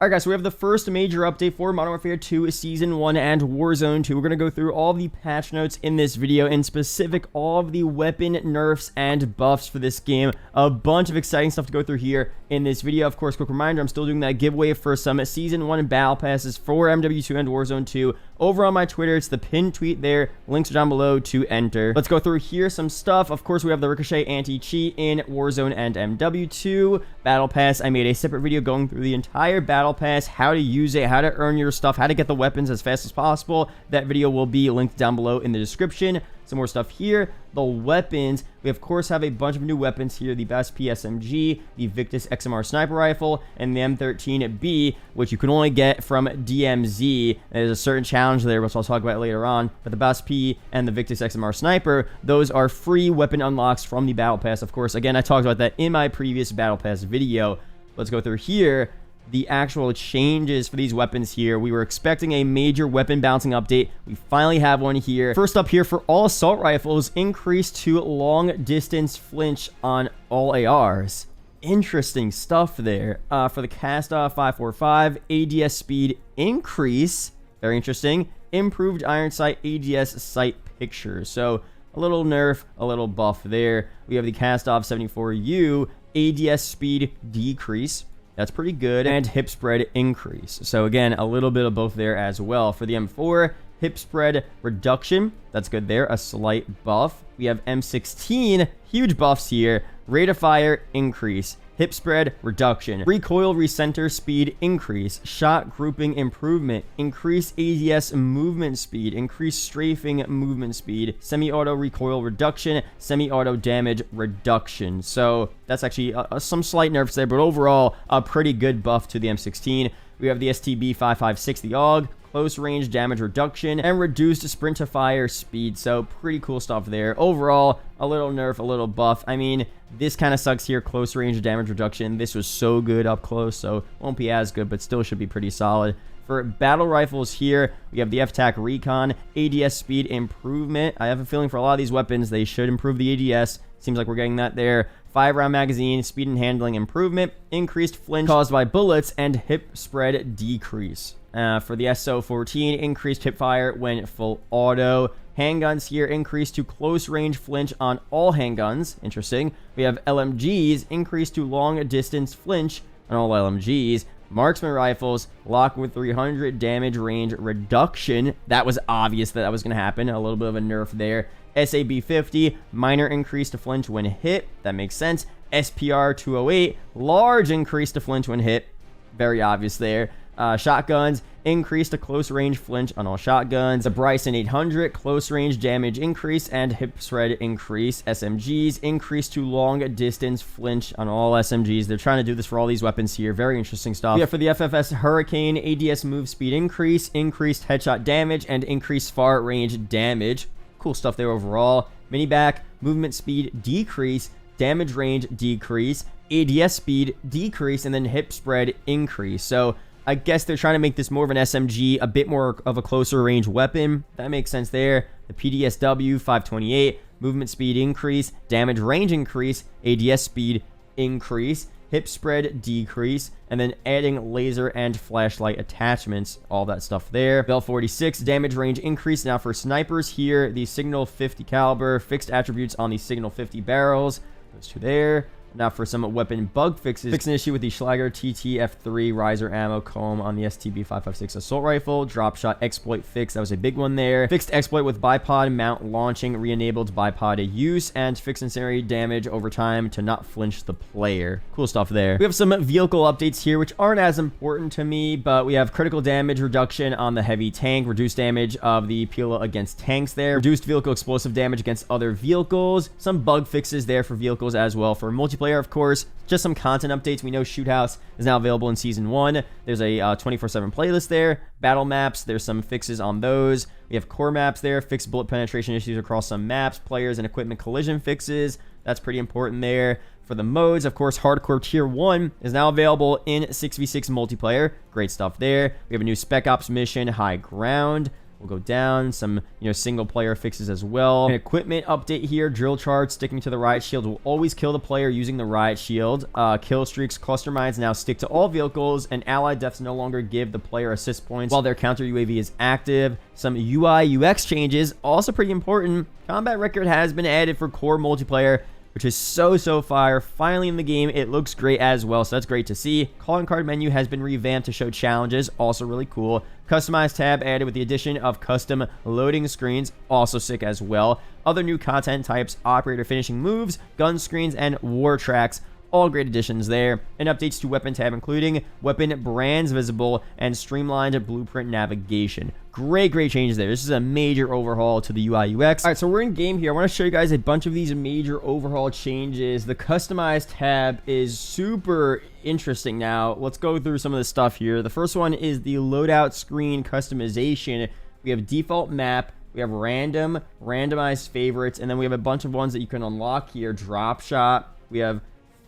Alright guys, so we have the first major update for Modern Warfare 2 Season 1 and Warzone 2. We're going to go through all the patch notes in this video, in specific all of the weapon nerfs and buffs for this game. A bunch of exciting stuff to go through here in this video. Of course, quick reminder, I'm still doing that giveaway for some Season 1 Battle Passes for MW2 and Warzone 2 over on my Twitter. It's the pinned tweet there. Links are down below to enter. Let's go through here some stuff. Of course, we have the Ricochet anti-cheat in Warzone and MW2. Battle Pass, I made a separate video going through the entire Battle Pass, how to use it, how to earn your stuff, how to get the weapons as fast as possible. That video will be linked down below in the description. Some more stuff here. The weapons, we of course have a bunch of new weapons here. The Best PSMG, the Victus XMR Sniper Rifle, and the M13B, which you can only get from DMZ. There's a certain challenge there, which I'll talk about later on. But the Best P and the Victus XMR Sniper, those are free weapon unlocks from the Battle Pass. Of course, again, I talked about that in my previous Battle Pass video. Let's go through here. The actual changes for these weapons here. We were expecting a major weapon balancing update. We finally have one here. First up here, for all assault rifles, increase to long distance flinch on all ARs. Interesting stuff there. For the Cast-Off 545, ADS speed increase. Very interesting. Improved iron sight ADS sight picture. So a little nerf, a little buff there. We have the Cast-Off 74U, ADS speed decrease. That's pretty good. And hip spread increase. So again, a little bit of both there as well. For the M4, hip spread reduction. That's good there. A slight buff. We have M16. Huge buffs here. Rate of fire increase. Hip spread reduction. Recoil recenter speed increase. Shot grouping improvement. Increase ADS movement speed. Increase strafing movement speed. Semi-auto recoil reduction. Semi-auto damage reduction. So that's actually some slight nerfs there, but overall a pretty good buff to the M16. We have the STB556, the AUG. Close range damage reduction and reduced sprint to fire speed. So pretty cool stuff there. Overall, a little nerf, a little buff. I mean, this kind of sucks here. Close range damage reduction. This was so good up close, so won't be as good, but still should be pretty solid. For battle rifles here, we have the FTAC Recon, ADS speed improvement. I have a feeling for a lot of these weapons, they should improve the ADS. Seems like we're getting that there. 5-round magazine, speed and handling improvement, increased flinch caused by bullets, and hip spread decrease. For the SO14, increased hip fire when full auto. Handguns here, increased to close range flinch on all handguns. Interesting. We have LMGs, increased to long distance flinch on all LMGs. Marksman rifles, lock with 300 damage range reduction. That was obvious that was going to happen. A little bit of a nerf there. SAB50, minor increase to flinch when hit. That makes sense. SPR 208, large increase to flinch when hit. Very obvious there. Shotguns, increase to close range flinch on all shotguns. The Bryson 800, close range damage increase and hip spread increase. SMGs, increase to long distance flinch on all SMGs. They're trying to do this for all these weapons here. Very interesting stuff. Yeah, for the FFS Hurricane, ADS move speed increase, increased headshot damage, and increased far range damage. Cool stuff there overall. Mini-back, movement speed decrease, damage range decrease, ADS speed decrease, and then hip spread increase. So I guess they're trying to make this more of an SMG, a bit more of a closer range weapon. That makes sense there. The PDSW 528, movement speed increase, damage range increase, ADS speed increase, hip spread decrease, and then adding laser and flashlight attachments, all that stuff there. Bell 46, damage range increase. Now for snipers here, the Signal 50 caliber, fixed attributes on the Signal 50 barrels. Those two there. Now for some weapon bug fixes. Fix an issue with the Schlager TTF3 riser ammo comb on the STB556 assault rifle. Drop shot exploit fix. That was a big one there. Fixed exploit with bipod mount launching. Re-enabled bipod use. And fix incendiary damage over time to not flinch the player. Cool stuff there. We have some vehicle updates here, which aren't as important to me, but we have critical damage reduction on the heavy tank. Reduced damage of the Pila against tanks there. Reduced vehicle explosive damage against other vehicles. Some bug fixes there for vehicles as well. For multiplayer, of course, just some content updates. We know Shoot House is now available in Season 1. There's a 24/7 playlist there. Battle maps, there's some fixes on those. We have core maps there. Fixed bullet penetration issues across some maps. Players and equipment collision fixes. That's pretty important there. For the modes, of course, Hardcore Tier 1 is now available in 6v6 multiplayer. Great stuff there. We have a new Spec Ops mission, High Ground. will go down. Some, single player fixes as well. An equipment update here. Drill charge sticking to the riot shield will always kill the player using the riot shield. Kill streaks, cluster mines now stick to all vehicles, and allied deaths no longer give the player assist points while their counter UAV is active. Some UI UX changes, also pretty important. Combat record has been added for core multiplayer, which is so fire. Finally in the game, it looks great as well, so that's great to see. Calling card menu has been revamped to show challenges, also really cool. Customized tab added with the addition of custom loading screens, also sick as well. Other new content types, operator finishing moves, gun screens, and war tracks, all great additions there. And updates to weapon tab, including weapon brands visible and streamlined blueprint navigation. Great changes there. This is a major overhaul to the UI UX. All right, so we're in game here. I want to show you guys a bunch of these major overhaul changes. The customized tab is super interesting now. Let's go through some of the stuff here. The first one is the loadout screen customization. We have default map, we have random, randomized favorites, and then we have a bunch of ones that you can unlock here. Drop shot, we have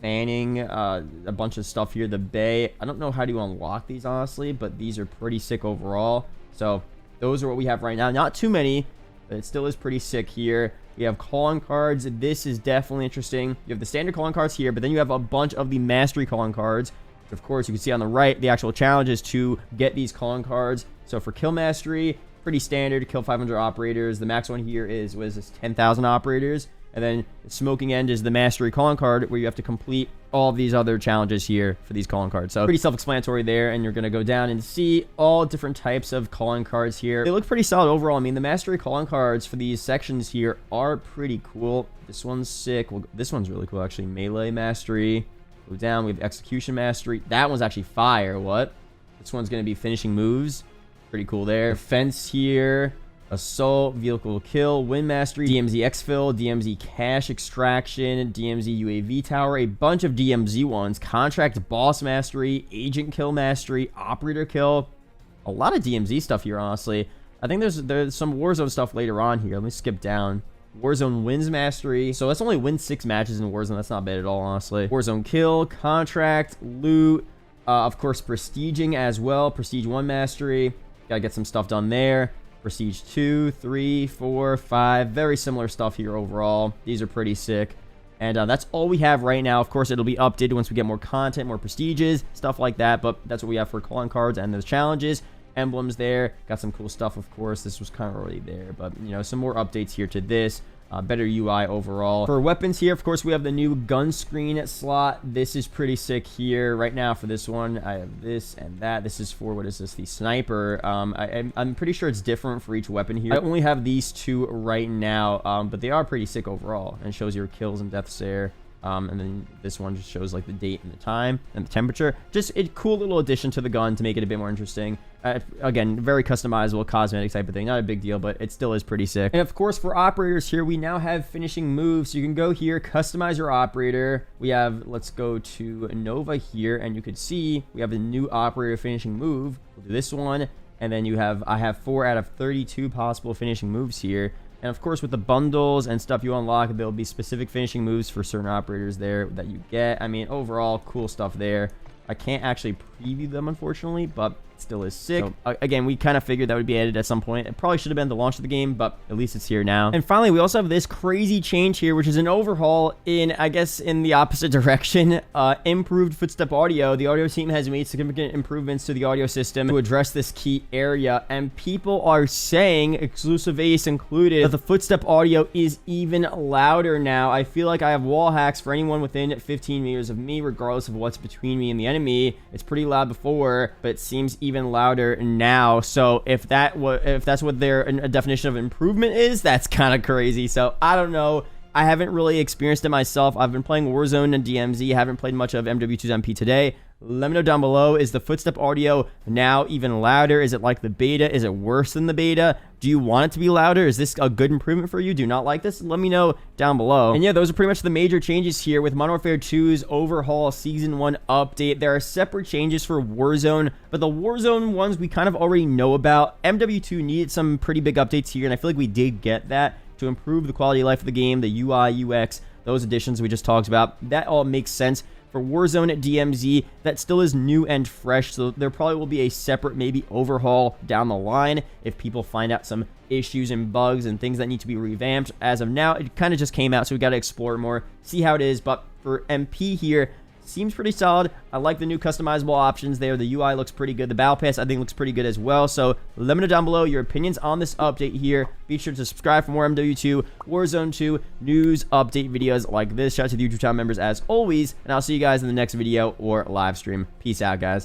fanning, a bunch of stuff here. The bay, I don't know how to unlock these honestly, but these are pretty sick overall. So those are what we have right now. Not too many, but it still is pretty sick here. We have calling cards. This is definitely interesting. You have the standard calling cards here, but then you have a bunch of the mastery calling cards, which of course you can see on the right. The actual challenge is to get these calling cards. So for kill mastery, pretty standard, kill 500 operators. The max one here is, what is this, 10,000 operators. And then smoking end is the mastery calling card, where you have to complete all of these other challenges here for these calling cards. So pretty self-explanatory there, and you're going to go down and see all different types of calling cards here. They look pretty solid overall. I mean, the mastery calling cards for these sections here are pretty cool. This one's sick. Well, this one's really cool, actually. Melee mastery. Go down. We have execution mastery. That one's actually fire. What? This one's going to be finishing moves. Pretty cool there. Defense here. Assault, vehicle kill, win mastery, DMZ exfil, DMZ cache extraction, DMZ UAV tower, a bunch of DMZ ones, contract boss mastery, agent kill mastery, operator kill. A lot of DMZ stuff here, honestly. I think there's some Warzone stuff later on here. Let me skip down. Warzone wins mastery. So that's only win 6 matches in Warzone. That's not bad at all, honestly. Warzone kill, contract, loot, of course, prestiging as well. Prestige 1 mastery. Gotta get some stuff done there. Prestige 2, 3, 4, 5. Very similar stuff here overall. These are pretty sick. And that's all we have right now. Of course, it'll be updated once we get more content, more prestiges, stuff like that. But that's what we have for calling cards and those challenges. Emblems there. Got some cool stuff, of course. This was kind of already there. But, some more updates here to this. Better UI overall. For weapons here, of course, we have the new gun screen slot. This is pretty sick here. Right now for this one, I have this and that. This is for, what is this? The sniper. I'm pretty sure it's different for each weapon here. I only have these two right now, but they are pretty sick overall. And shows your kills and deaths there. And then this one just shows like the date and the time and the temperature. Just a cool little addition to the gun to make it a bit more interesting. Again, very customizable cosmetic type of thing. Not a big deal, but it still is pretty sick. And of course, for operators here, we now have finishing moves. So you can go here, customize your operator. We have, let's go to Nova here, and you could see we have a new operator finishing move. We'll do this one. And then I have 4 out of 32 possible finishing moves here. And of course, with the bundles and stuff you unlock, there'll be specific finishing moves for certain operators there that you get. I mean, overall, cool stuff there. I can't actually preview them, unfortunately, but it still is sick. So, again, we kind of figured that would be added at some point. It probably should have been the launch of the game, but at least it's here now. And finally, we also have this crazy change here, which is an overhaul in, I guess, in the opposite direction. Improved Footstep audio. The audio team has made significant improvements to the audio system to address this key area, and people are saying, exclusive Ace included, that the Footstep audio is even louder now. I feel like I have wall hacks for anyone within 15 meters of me, regardless of what's between me and the enemy. It's pretty loud before, but it seems even louder now. So if that's what their definition of improvement is, that's kind of crazy. So I don't know. I haven't really experienced it myself. I've been playing Warzone and DMZ. Haven't played much of MW2's MP today. Let me know down below. Is the Footstep audio now even louder? Is it like the beta? Is it worse than the beta? Do you want it to be louder? Is this a good improvement for you? Do you not like this? Let me know down below. And yeah, those are pretty much the major changes here with Modern Warfare 2's overhaul Season 1 update. There are separate changes for Warzone, but the Warzone ones we kind of already know about. MW2 needed some pretty big updates here, and I feel like we did get that to improve the quality of life of the game, the UI, UX, those additions we just talked about. That all makes sense. for Warzone DMZ that still is new and fresh, so there probably will be a separate maybe overhaul down the line if people find out some issues and bugs and things that need to be revamped. As of now, it kind of just came out, so we got to explore more, see how it is. But for MP here, seems pretty solid. I like the new customizable options there. The UI looks pretty good. The battle pass I think looks pretty good as well. So let me know down below your opinions on this update here. Be sure to subscribe for more MW2 Warzone 2 news update videos like this. Shout out to the YouTube channel members as always, and I'll see you guys in the next video or live stream. Peace out, guys.